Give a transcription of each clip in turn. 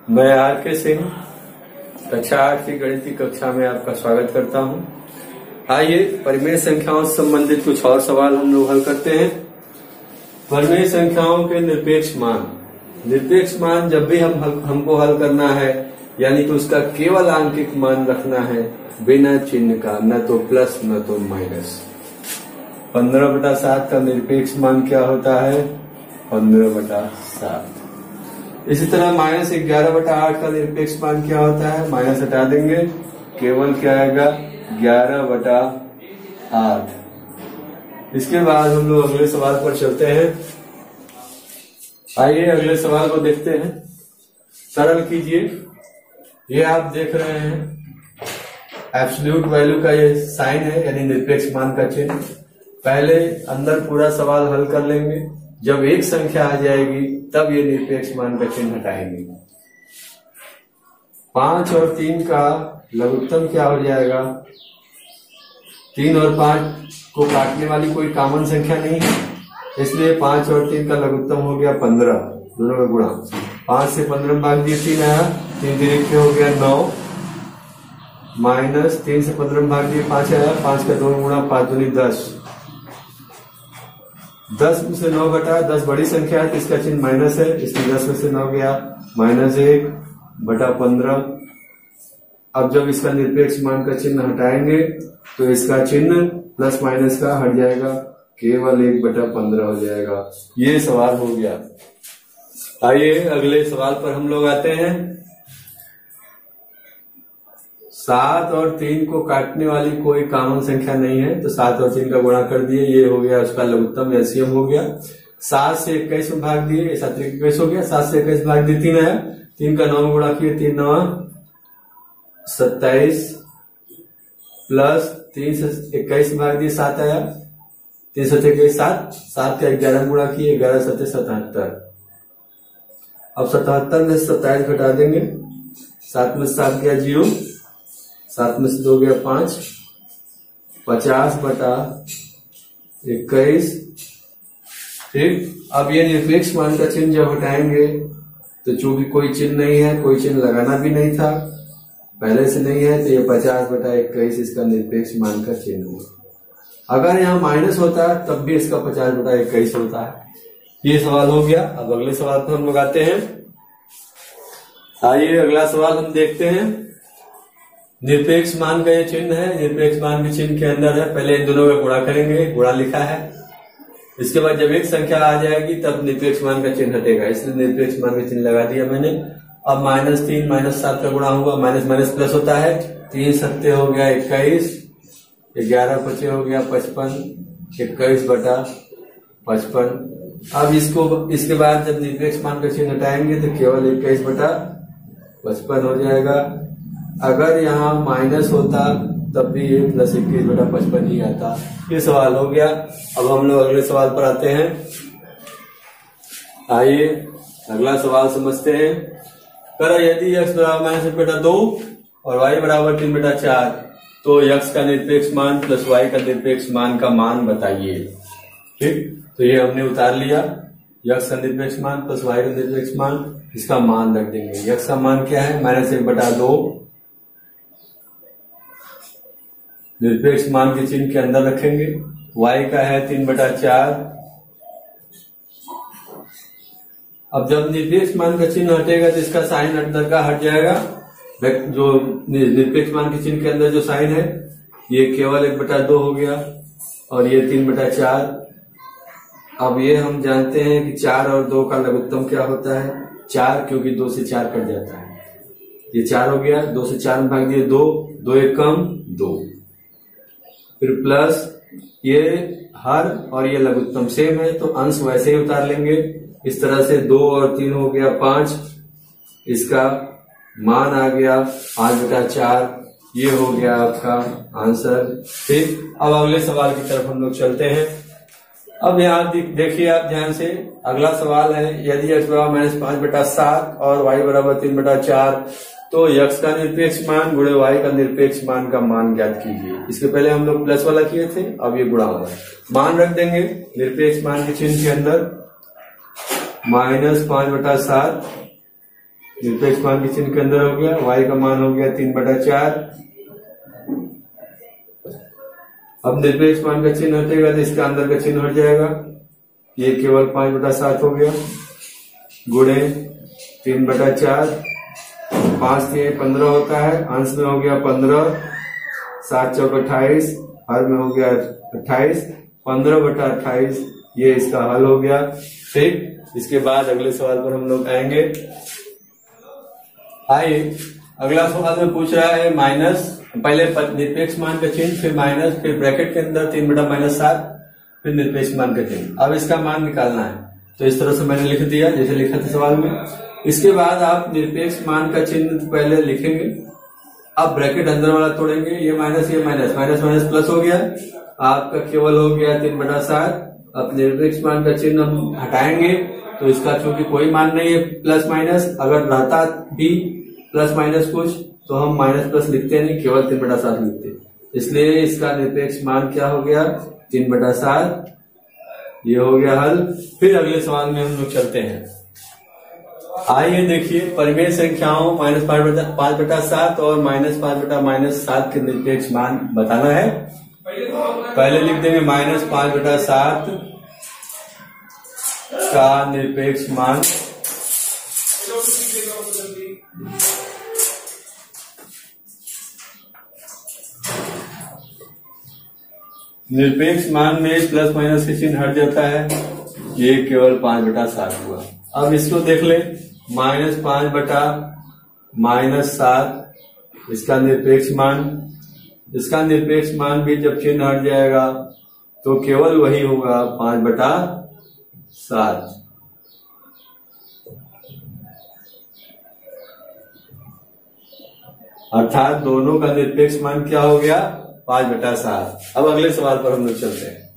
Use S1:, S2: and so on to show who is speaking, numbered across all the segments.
S1: मैं आर के सिंह कक्षा 8 की गणित की कक्षा में आपका स्वागत करता हूं। आइए परिमेय संख्याओं से संबंधित कुछ और सवाल हम लोग हल करते हैं। परिमेय संख्याओं के निरपेक्ष मान जब भी हमको हल करना है, यानी कि उसका केवल आंकिक मान रखना है बिना चिन्ह का, न तो प्लस न तो माइनस। 15/7 का निरपेक्ष मान क्या होता है? 15/7। इसी तरह -11/8 का निरपेक्ष मान क्या होता है? माइनस हटा देंगे, केवल क्या आएगा? 11/8। इसके बाद हम लोग अगले सवाल पर चलते हैं। आइए अगले सवाल को देखते हैं। सरल कीजिए। ये आप देख रहे हैं एब्सोल्यूट वैल्यू का ये साइन है, यानी निरपेक्ष मान का चिन्ह। पहले अंदर पूरा सवाल हल कर लेंगे, जब एक संख्या आ जाएगी तब ये निरपेक्ष मान का चिन्ह हटाएंगे। 5 और 3 का लघुत्तम क्या हो जाएगा? 3 और 5 को काटने वाली कोई कॉमन संख्या नहीं है, इसलिए 5 और 3 का लघुत्तम हो गया 15, दोनों का गुणा। 5 से 15 भाग दिए 3 आया, 3 3 हो गया 9, माइनस 3 से 15 भाग दिए 5 आया, 5 का 2 गुणा, 5 दूनी 10। 10 में से 9 घटा, 10 बड़ी संख्या है तो इसका चिन्ह माइनस है, इसलिए 10 में से 9 गया -1/15। अब जब इसका निरपेक्ष मान का चिन्ह हटाएंगे तो इसका चिन्ह प्लस माइनस का हट जाएगा, केवल 1/15 हो जाएगा। ये सवाल हो गया। आइए अगले सवाल पर हम लोग आते हैं। 7 और 3 को काटने वाली कोई कॉमन संख्या नहीं है, तो 7 और 3 का गुणा कर दिए, ये हो गया उसका लघुत्तम एलसीएम हो गया। 7 से 21 में भाग दिए, 7 21 हो गया, 7 से 21 भाग दिए 3 आया, 3 का 9 में गुणा किए, 3 9 27 प्लस 3 से 21 भाग दिए 7 आया, 3 से 21 7 का 11 में गुणा किए, 11 7 77। अब 77 में 27 घटा देंगे, 7 में 7 गया 0, 7 में से 2 गया 5, 50/21। ठीक, अब ये निरपेक्ष मान का चिन्ह जब हटाएंगे तो चूंकि कोई चिन्ह नहीं है, कोई चिन्ह लगाना भी नहीं था, पहले से नहीं है, तो ये 50/21 इसका निरपेक्ष मान का चिन्ह होगा। अगर यहाँ माइनस होता है तब भी इसका 50/21 होता है। ये सवाल हो गया। अब अगले सवाल पर हम लोग आते हैं। आइए अगला सवाल हम देखते हैं। निरपेक्ष मान का ये चिन्ह है, निरपेक्ष मान के चिन्ह के अंदर है, पहले इन दोनों का गुणा करेंगे, गुणा लिखा है। इसके बाद जब एक संख्या आ जाएगी तब निरपेक्ष मान का चिन्ह हटेगा, इसलिए निरपेक्ष मान का चिन्ह लगा दिया मैंने। अब -3 -7 का गुणा होगा, माइनस माइनस प्लस होता है, 3 7 हो गया 21, 11 5 हो गया 55, 21/55। अब इसके बाद जब निरपेक्ष मान का चिन्ह हटाएंगे तो केवल 21/55 हो जाएगा। अगर यहाँ माइनस होता तब भी ये प्लस 21/55 ही आता। ये सवाल हो गया। अब हम लोग अगले सवाल पर आते हैं। आइए अगला सवाल समझते हैं। करा यदि x बराबर -1/2 और y बराबर 3/4 तो x का निरपेक्ष मान प्लस y का निरपेक्ष मान का मान बताइए। ठीक, तो ये हमने उतार लिया, x का निरपेक्ष मान प्लस y का निरपेक्ष मान, इसका मान रख देंगे। x का मान क्या है? -1/2, निरपेक्ष मान के चिन्ह के अंदर रखेंगे। y का है 3/4। अब जब निरपेक्ष मान का चिन्ह हटेगा तो इसका साइन अंदर का हट जाएगा। जो निरपेक्ष मान के चिन्ह के अंदर जो साइन है ये केवल 1/2 हो गया और ये 3/4। अब ये हम जानते हैं कि 4 और 2 का लघुत्तम क्या होता है? 4, क्योंकि 2 से 4 कट जाता है। ये 4 हो गया, 2 से 4 में भाग दिए 2, 2 1 कम 2, फिर प्लस ये हर और ये लघुत्तम सेम है तो अंश वैसे ही उतार लेंगे। इस तरह से 2 और 3 हो गया 5, इसका मान आ गया 5/4। ये हो गया आपका आंसर। ठीक, अब अगले सवाल की तरफ हम लोग चलते हैं। अब यहाँ देखिए आप ध्यान से, अगला सवाल है यदि x बराबर -5/7 और y बराबर 3/4 तो x का निरपेक्ष मान गुणे y का निरपेक्ष मान का मान ज्ञात कीजिए। इसके पहले हम लोग प्लस वाला किए थे, अब ये गुणा होगा। मान रख देंगे निरपेक्ष मान के चिन्ह के अंदर, -5/7 निरपेक्ष मान के चिन्ह के अंदर हो गया, y का मान हो गया 3/4। अब निरपेक्ष मान का चिन्ह हटेगा तो इसका अंदर का चिन्ह हट जाएगा, ये केवल 5/7 हो गया, गुणे 3/4, 5 से 15 होता है, अंश में हो गया 15, 7 चौक 28, हर में हो गया 28, 15/28, ये इसका हल हो गया। ठीक, इसके बाद अगले सवाल पर हम लोग आएंगे। आइए, अगला सवाल में पूछ रहा है माइनस, पहले निरपेक्ष मान का चिन्ह, फिर माइनस, फिर ब्रैकेट के अंदर 3/-7, फिर निरपेक्ष मान का चिन्ह। अब इसका मान निकालना है, तो इस तरह से मैंने लिख दिया जैसे लिखा था सवाल में। इसके बाद आप निरपेक्ष मान का चिन्ह पहले लिखेंगे, अब ब्रैकेट अंदर वाला तोड़ेंगे, ये माइनस माइनस प्लस हो गया, आपका केवल हो गया 3/7। अब निरपेक्ष मान का चिन्ह हम हटाएंगे तो इसका चूंकि कोई मान नहीं है प्लस माइनस, अगर रहता भी प्लस माइनस कुछ तो हम माइनस प्लस लिखते नहीं, केवल 3/7 लिखते, इसलिए इसका निरपेक्ष मान क्या हो गया 3/7। ये हो गया हल। फिर अगले सवाल में हम लोग चलते हैं। आइए देखिए, परिमेय संख्याओं -5/7 और -5/-7 के निरपेक्ष मान बताना है। पहले लिख देंगे -5/7 का निरपेक्ष मान निरपेक्ष मान में प्लस माइनस के चिन्ह हट जाता है, ये केवल 5/7 हुआ। अब इसको देख ले, -5/-7 इसका निरपेक्ष मान भी जब चिन्ह हट जाएगा तो केवल वही होगा 5/7। अर्थात दोनों का निरपेक्ष मान क्या हो गया 5/7। अब अगले सवाल पर हम लोग चलते हैं।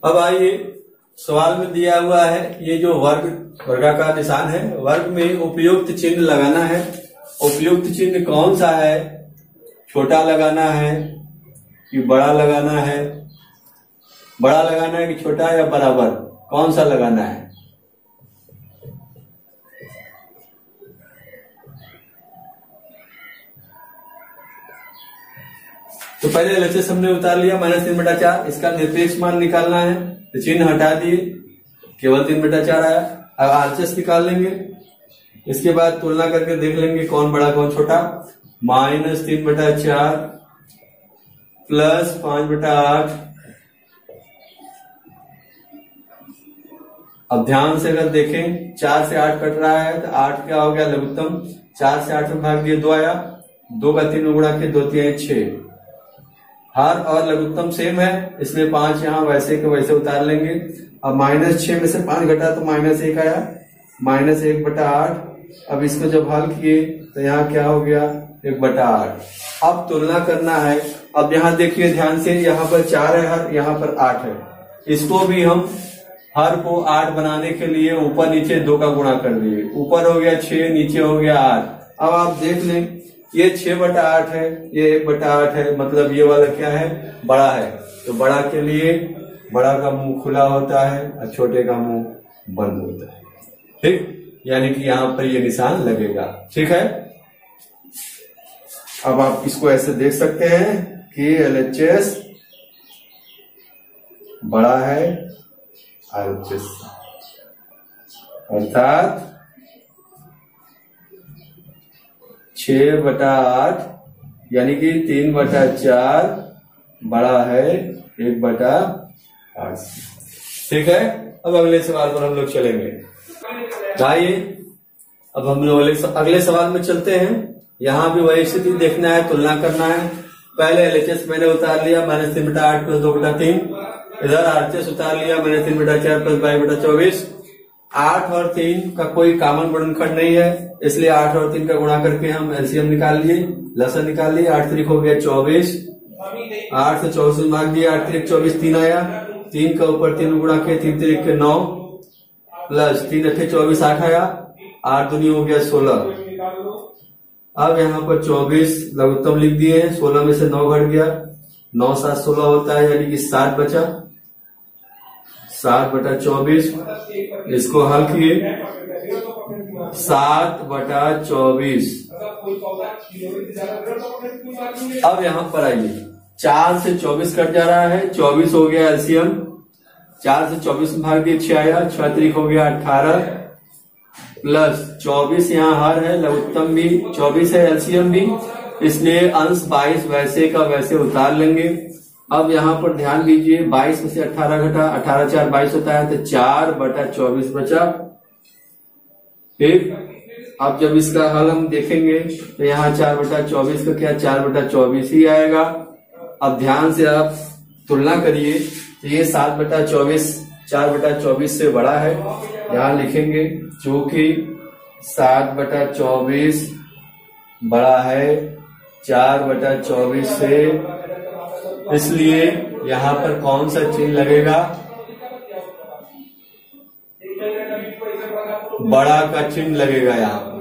S1: अब आइए, सवाल में दिया हुआ है ये जो वर्गाकार निशान है, वर्ग में उपयुक्त चिन्ह लगाना है। उपयुक्त चिन्ह कौन सा है, छोटा लगाना है कि बड़ा लगाना है, बड़ा लगाना है कि छोटा या बराबर, कौन सा लगाना है? तो पहले LHS हमने उतार लिया -3/4, इसका निरपेक्ष मान निकालना है तो चिन्ह हटा दिए, केवल 3/4 आया। अब RHS निकाल लेंगे, इसके बाद तुलना करके देख लेंगे कौन बड़ा कौन छोटा। -3/4 प्लस 5/8। अब ध्यान से अगर देखें 4 से 8 कट रहा है तो 8 क्या हो गया लघुत्तम, 4 से 8 में भाग दिए 2 आया, 2 का 3 में गुणा किया 2 3 6। हर और लघुत्तम सेम है, इसलिए 5 यहाँ वैसे के वैसे उतार लेंगे। अब -6 में से 5 घटा तो -1 आया, -1/8। अब इसको जब हल किए तो यहाँ क्या हो गया 1/8। अब तुलना करना है। अब यहाँ देखिए ध्यान से, यहाँ पर 4 है हर, यहाँ पर 8 है। इसको भी हम हर को 8 बनाने के लिए ऊपर नीचे 2 का गुणा कर दिए, ऊपर हो गया 6, नीचे हो गया 8। अब आप देख लें, ये 6/8 है, ये 1/8 है, मतलब ये वाला क्या है बड़ा है। तो बड़ा के लिए बड़ा का मुंह खुला होता है और छोटे का मुंह बंद होता है। ठीक, यानी कि यहाँ पर ये निशान लगेगा। ठीक है, अब आप इसको ऐसे देख सकते हैं कि LHS बड़ा है RHS, अर्थात 6/8 यानी कि 3/4 बड़ा है 1/8। ठीक है, अब अगले सवाल पर हम लोग चलेंगे। आइए, अब हम लोग अगले सवाल में चलते हैं। यहाँ भी वही स्थिति देखना है, तुलना करना है। पहले LHS मैंने उतार लिया -3/8 प्लस 2/3, इधर RHS उतार लिया -3/4 प्लस 22/24। 8 और 3 का कोई कॉमन गुणनखंड नहीं है, इसलिए 8 और 3 का गुणा करके हम LCM निकाल लिए, लसन निकाल लिए। 8 3 हो गया 24, 8 से 24 में भाग दिया, 8 3 24, 3 आया, 3 का ऊपर 3 गुणा किया, 3 3 9 प्लस 3 8 24, 8 आया, 8 दूनी हो गया 16। अब यहाँ पर 24 लघुत्तम लिख दिए हैं, 16 में से 9 घट गया, 9 7 16 होता है, यानी कि 7 बचा, 7/24। इसको हल किए 7/24। अब यहाँ पर आइए, 4 से 24 कट जा रहा है, 24 हो गया एलसीएम, 4 से 24 में भाग दिए 6 आया, 6 तरीक हो गया 18 प्लस 24 यहाँ हर है, लघुत्तम भी 24 है, एलसीएम भी, इसलिए अंश 22 वैसे का वैसे उतार लेंगे। अब यहाँ पर ध्यान दीजिए, 22 में से 18 घटा, 18 4 22 होता है, तो 4/24 बचा। ठीक, अब जब इसका हल हम देखेंगे तो यहाँ 4/24 का क्या 4/24 ही आएगा। अब ध्यान से आप तुलना करिए, तो ये 7/24 4/24 से बड़ा है, यहाँ लिखेंगे चूंकि 7/24 बड़ा है 4/24 से, इसलिए यहाँ पर कौन सा चिन्ह लगेगा, बड़ा का चिन्ह लगेगा यहाँ पर।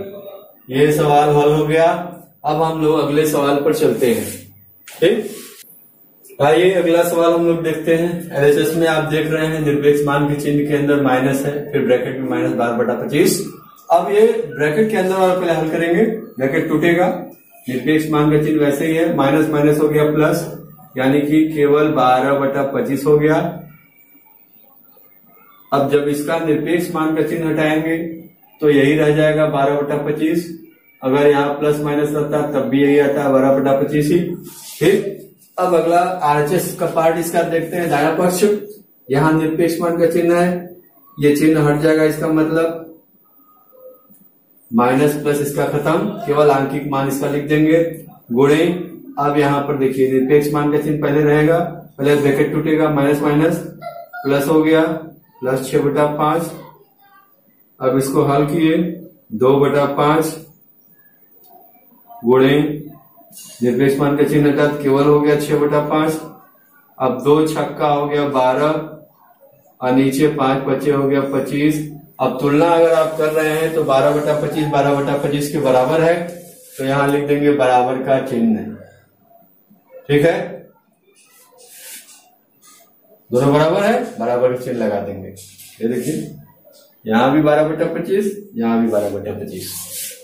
S1: ये सवाल हल हो गया। अब हम लोग अगले सवाल पर चलते हैं। ठीक, आइए अगला सवाल हम लोग देखते हैं। एलएचएस में आप देख रहे हैं निरपेक्ष मान के चिन्ह के अंदर माइनस है, फिर ब्रैकेट में -12/25। अब ये ब्रैकेट के अंदर और पहले हल करेंगे, ब्रैकेट टूटेगा, निरपेक्ष मान का चिन्ह वैसे ही है, माइनस माइनस हो गया प्लस, यानी कि केवल 12/25 हो गया। अब जब इसका निरपेक्ष मान का चिन्ह हटाएंगे तो यही रह जाएगा 12/25। अगर यहाँ प्लस माइनस रहता तब भी यही आता है 12/25 ही। ठीक, अब अगला आरएचएस का पार्ट इसका देखते हैं। दायां पक्ष, यहाँ निरपेक्ष मान का चिन्ह है, ये चिन्ह हट जाएगा, इसका मतलब माइनस प्लस इसका खत्म, केवल आंकिक मान इसका लिख देंगे, गुणे। अब यहाँ पर देखिए निरपेक्ष मान का चिन्ह पहले रहेगा, पहले ब्रैकेट टूटेगा, माइनस माइनस प्लस हो गया, प्लस 6/5। अब इसको हल किए, 2/5 गुणे निरपेक्ष मान का चिन्ह हटा, केवल हो गया 6/5। अब 2 छक्का हो गया 12 और नीचे 5 बचे हो गया 25। अब तुलना अगर आप कर रहे हैं तो 12/25 12/25 के बराबर है, तो यहां लिख देंगे बराबर का चिन्ह। ठीक है, दोनों बराबर है, बराबर का चिन्ह लगा देंगे। ये देखिए यहां भी 12/25, यहां भी 12/25।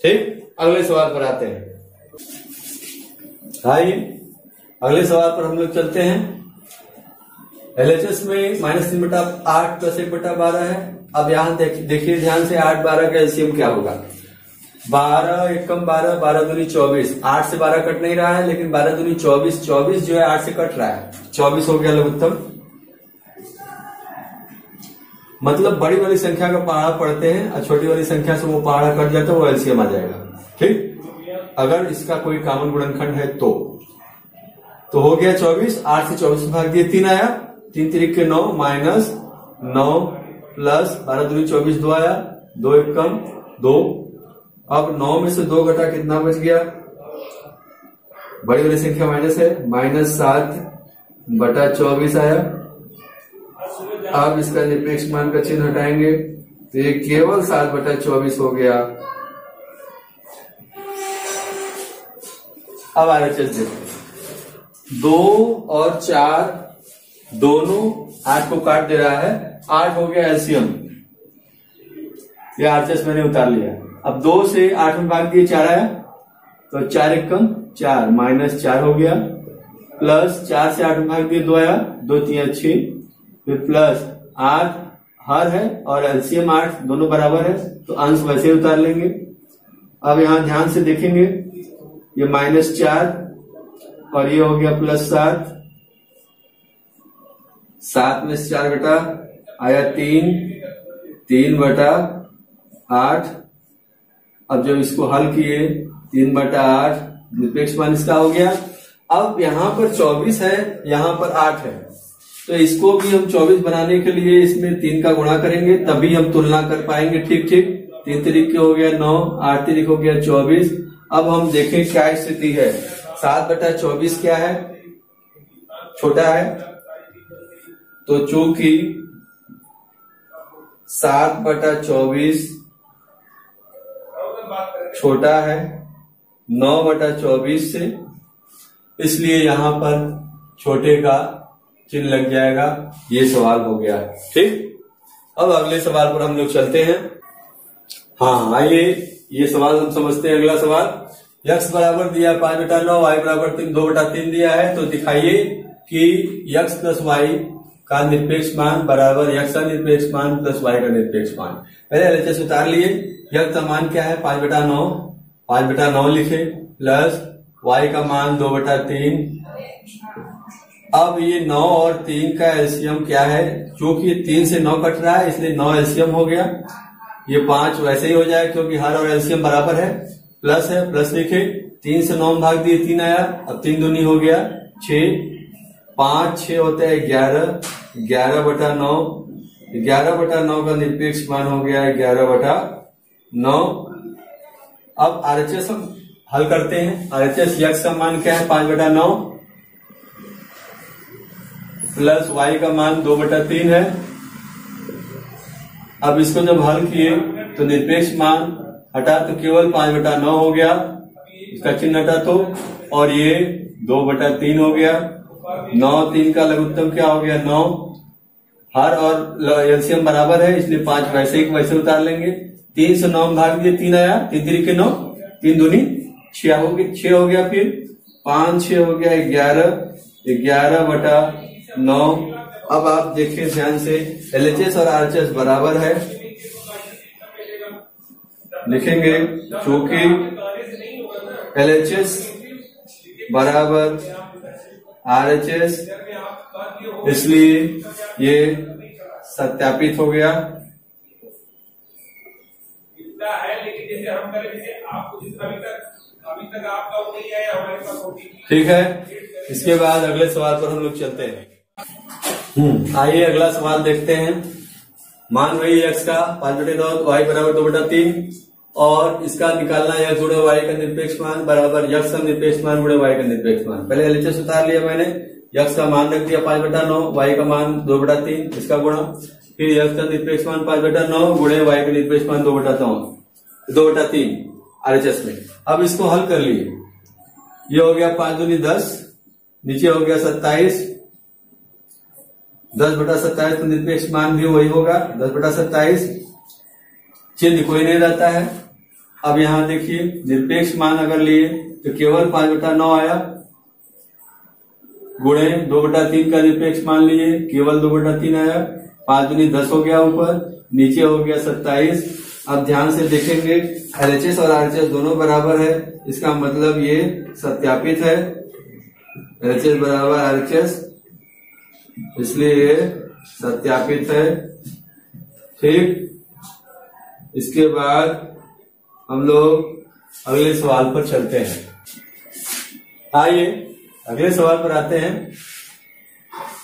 S1: ठीक, अगले सवाल पर आते हैं। आइए अगले सवाल पर हम लोग चलते हैं। एलएचएस में -3/8 प्लस 1/12 है। अब यहाँ देखिए ध्यान से, 8 12 का एलसीएम क्या होगा, 12 एकम 12, 12 दूनी 24, 8 से 12 कट नहीं रहा है, लेकिन 12 दूनी 24, 24 जो है 8 से कट रहा है, 24 हो गया लघुत्तम। मतलब बड़ी वाली संख्या का पहाड़ा पढ़ते हैं और छोटी वाली संख्या से वो पहाड़ा कट जाता है, वो एलसीएम आ जाएगा। ठीक, अगर इसका कोई कॉमन गुणनखंड है तो हो गया 24, 8 से 24 भाग दिए 3 आया, 3 3 के 9 माइनस 9 प्लस 12 दूनी 24 2 आया, 2 एकम 2। अब 9 में से 2 घटा कितना बच गया, बड़ी वाली संख्या माइनस है, -7/24 आया। अब इसका निरपेक्ष मान का चिन्ह हटाएंगे तो ये केवल 7/24 हो गया। अब आरएचएस देखते, 2 और 4 दोनों 8 को काट दे रहा है, 8 हो गया एलसीएम, ये आरएचएस मैंने उतार लिया। अब 2 से 8 में भाग दिए 4 आया, तो 4 एकम 4 माइनस 4 हो गया, प्लस 4 से 8 में भाग दिए 2 आया, 2 3 6, फिर प्लस 8 हर है और एलसीएम 8 दोनों बराबर है, तो अंश वैसे उतार लेंगे। अब यहां ध्यान से देखेंगे, ये -4 और ये हो गया +7, 7 में से 4 घटा आया 3/8। अब जब इसको हल किए 3/8 निरपेक्ष मान इसका हो गया। अब यहाँ पर 24 है, यहाँ पर 8 है, तो इसको भी हम 24 बनाने के लिए इसमें 3 का गुणा करेंगे, तभी हम तुलना कर पाएंगे। ठीक ठीक, 3 तरीके हो गया 9, 8 तरीके हो गया 24। अब हम देखें क्या स्थिति है, 7/24 क्या है, छोटा है, तो चूंकि 7/24 छोटा है 9/24 से, इसलिए यहां पर छोटे का चिन्ह लग जाएगा। ये सवाल हो गया। ठीक, अब अगले सवाल पर हम लोग चलते हैं। हाँ आइए ये सवाल हम समझते हैं। अगला सवाल, x बराबर दिया 5/9, y बराबर 2/3 दिया है, तो दिखाइए कि x प्लस वाई का निरपेक्ष मान बराबर x का निरपेक्ष मान प्लस y का निरपेक्ष मान। पहले एलएचएस उतार लिए। x का मान क्या है 5/9, 5/9 लिखे, प्लस y का मान 2/3। अब ये 9 और 3 का एलसीएम क्या है, क्योंकि 3 से 9 कट रहा है इसलिए 9 एलसीएम हो गया। ये 5 वैसे ही हो जाए क्योंकि हर और एलसीएम बराबर है, प्लस है, प्लस लिखे। 3 से 9 भाग दिए 3 आया, अब 3 दूनी हो गया 6, 5 6 होता है 11, 11/9, 11/9 का निरपेक्ष मान हो गया 11/9। अब आरएचएस हम हल करते हैं। आरएचएस x का मान क्या है 5/9 प्लस y का मान 2/3 है। अब इसको जब हल किए तो निरपेक्ष मान हटा तो केवल 5/9 हो गया, इसका चिन्ह हटा तो, और ये 2/3 हो गया। 9 3 का लघुत्तम क्या हो गया 9, हर और एलसीएम बराबर है इसलिए 5 वैसे ही वैसे उतार लेंगे। 3 से 9 भाग दिए 3 आया, 3 3 9, 3 दूनी 6 हो गया, फिर 5 6 हो गया 11, 11/9। अब आप देखिए ध्यान से, एलएचएस और आरएचएस बराबर है, लिखेंगे क्योंकि एलएचएस बराबर आरएचएस इसलिए ये सत्यापित हो गया। ठीक है, इसके बाद अगले सवाल पर हम लोग चलते हैं। आइए अगला सवाल देखते हैं। मान वही x का 5/9, y बराबर 2/3 और इसका निकालना है x गुणा y का निरपेक्ष मान बराबर x का निरपेक्ष मान गुणा y का निरपेक्ष मान। पहले एलएचएस उतार लिया मैंने, x का मान रख दिया 5/9, y का मान 2/3 इसका गुणा, फिर x का निरपेक्ष मान 5/9 गुणे y का निरपेक्ष मान 2/3 आरएचएस में। अब इसको हल कर लिए, ये हो गया 5 दूनी 10, नीचे हो गया 27, 10/27 तो निरपेक्ष मान भी वही होगा 10/27, चिन्ह कोई नहीं रहता है। अब यहां देखिए निरपेक्ष मान अगर लिए तो केवल 5/9 आया, गुणे 2/3 का निरपेक्ष मान लिए केवल 2/3 आया, 5 दूनी 10 हो गया ऊपर, नीचे हो गया 27। अब ध्यान से देखेंगे एलएचएस और आरएचएस दोनों बराबर है, इसका मतलब ये सत्यापित है, एलएचएस बराबर आरएचएस इसलिए ये सत्यापित है। ठीक, इसके बाद हम लोग अगले सवाल पर चलते हैं। आइए अगले सवाल पर आते हैं।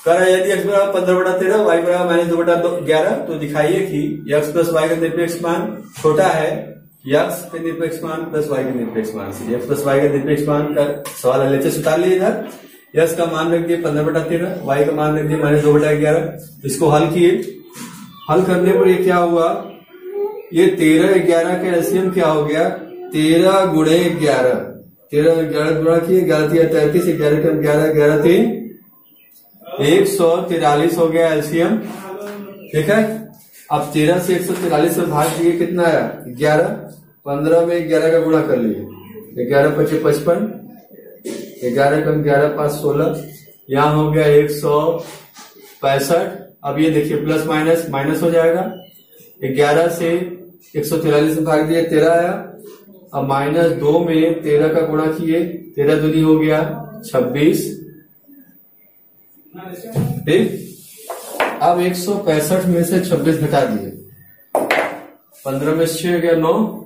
S1: कह रहा है यदि x बराबर 15/13, y बराबर -2/11 तो दिखाइए कि x प्लस y का निरपेक्ष मान छोटा है x के निरपेक्ष मान प्लस y के निरपेक्ष मान से। x प्लस y का निरपेक्ष मान का सवाल एलएचएस उतार लिए इधर, x का मान रख दिए 15/13, y का मान रख दिए -2/11। इसको हल किए, हल करने पर ये क्या हुआ, ये 13 का एलसीएम क्या हो गया 13 गुणे 11, 13 गुणा किए 11 33, 11 का 11 11 3 143 हो गया एलसीएम। ठीक है, अब 13 से 143 में भाग दिए कितना आया 11, 15 में 11 का गुणा कर लिए 11 × 5 = 55, 11 कम 11 5 16, यहाँ हो गया 165। अब ये देखिए प्लस माइनस माइनस हो जाएगा, 11 से 143 में भाग दिया 13 आया, अब -2 में 13 का गुणा किए 13 दूनी हो गया 26। ठीक, अब 165 में से 26 घटा दिए, 15 में से 6 हो गया 9,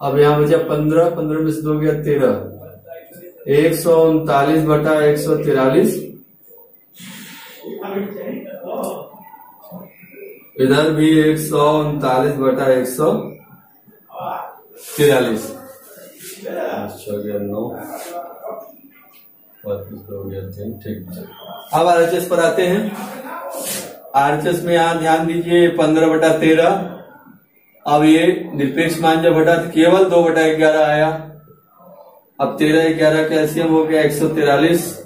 S1: अब यहाँ बचा 15, 15 में से 2 गया 13, 139/143, इधर भी 139/143। अच्छा गया 9, ठीक। अब आरएचएस पर आते हैं। आरएचएस में यहाँ ध्यान दीजिए 15/13, अब ये निरपेक्ष मान जब हटा तो केवल 2/11 आया, अब 13 11 का एलसीएम हो गया 143,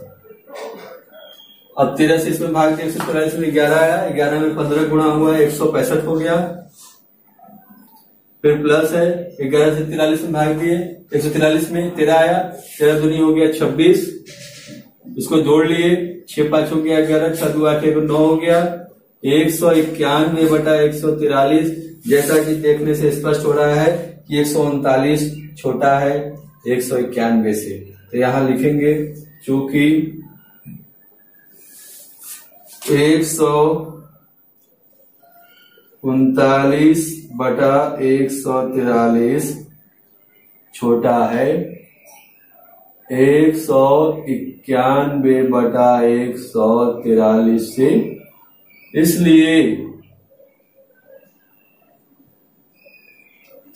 S1: अब 13 से इसमें भाग दिया 143 में 11 आया, 11 में 15 गुणा हुआ 165 हो गया। फिर प्लस है 11 से 43 में भाग दिए, 143 में 13 आया, 13 दूनी हो गया 26, इसको जोड़ लिए, 6 5 हो गया 11, 6 2 8 9 हो गया, 191 बटा 143। जैसा कि देखने से स्पष्ट हो रहा है कि 139 छोटा है 191 से, तो यहां लिखेंगे चूंकि 139 बटा 143 छोटा है 191 बटा 143 से, इसलिए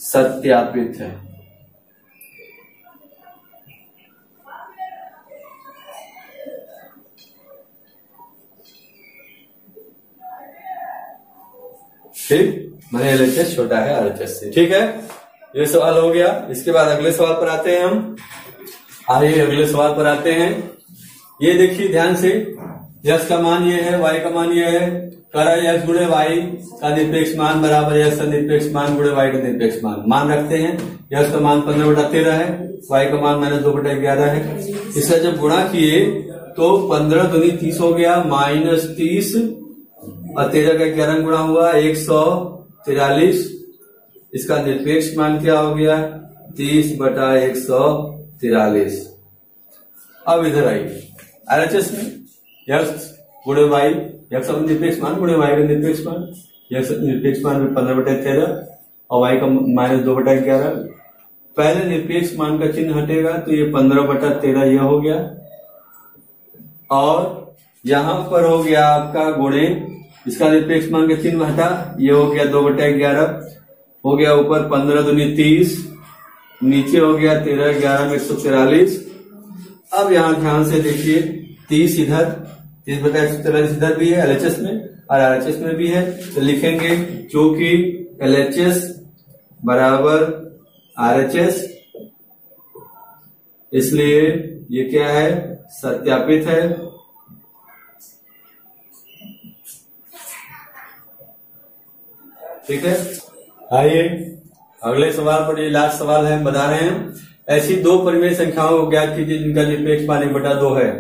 S1: सत्यापित है। ठीक, मैंने LHS छोटा है RHS से। ठीक है, ये सवाल हो गया। इसके बाद अगले सवाल पर आते हैं हम। आइए अगले सवाल पर आते हैं। ये देखिए ध्यान से, यक्स का मान ये है, वाई का मान ये है, कह रहा है यक्स गुणे वाई का निरपेक्ष मान बराबर यक्स का निरपेक्ष मान गुणे वाई का निरपेक्ष मान रखते हैं। यक्स का मान 15 बटा 13 है, वाई का मान -2 बटा 11 है। इसका जब गुणा किए तो 15 दूनी 30 हो गया, -30 और 13 का 11 गुणा हुआ 143। इसका निरपेक्ष मान क्या हो गया 30 बटा 143। अब इधर आइए RHS में यक्स गुणे वाई, यक्स का निरपेक्ष मान गुणे वाई का निरपेक्ष मान, यक्स निरपेक्ष मान में 15 बटा 13 और वाई का -2 बटा 11। पहले निरपेक्ष मान का चिन्ह हटेगा तो ये 15 बटा 13 यह हो गया, और यहां पर हो गया आपका गुणे, इसका निरपेक्ष मान का चिन्ह हटा, ये हो गया 2 बटा 11 हो गया, ऊपर 15 दूनी 30, नीचे हो गया 13 11 में 143। अब यहां ध्यान से देखिए 30 इधर, 30 बटा 143 इधर भी है LHS में और RHS में भी है, तो लिखेंगे क्योंकि LHS बराबर RHS, इसलिए ये क्या है सत्यापित है। ठीक है, आइए अगले सवाल पर। ये लास्ट सवाल है, हम बता रहे हैं ऐसी दो परिमेय संख्याओं को ज्ञात कीजिए जिनका निरपेक्ष मान 1/2 है।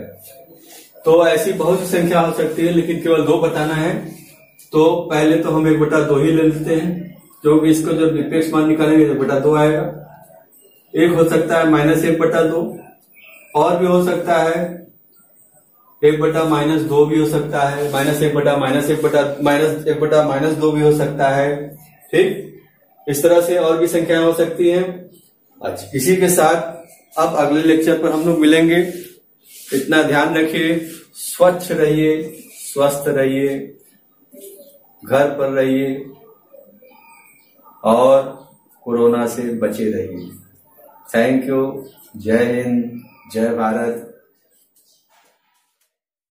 S1: तो ऐसी बहुत सी संख्या हो सकती है, लेकिन केवल 2 बताना है। तो पहले तो हम 1/2 ही ले लेते हैं, क्योंकि इसको जब निरपेक्ष मान निकालेंगे तो 1/2 आएगा। एक हो सकता है -1/2, और भी हो सकता है 1/-2 भी हो सकता है, -1/-2 भी हो सकता है। ठीक, इस तरह से और भी संख्याएं हो सकती हैं। अच्छा, इसी के साथ अब अगले लेक्चर पर हम लोग मिलेंगे। इतना ध्यान रखिए, स्वच्छ रहिए, स्वस्थ रहिए, घर पर रहिए और कोरोना से बचे रहिए। Thank you. जय हिंद, जय भारत।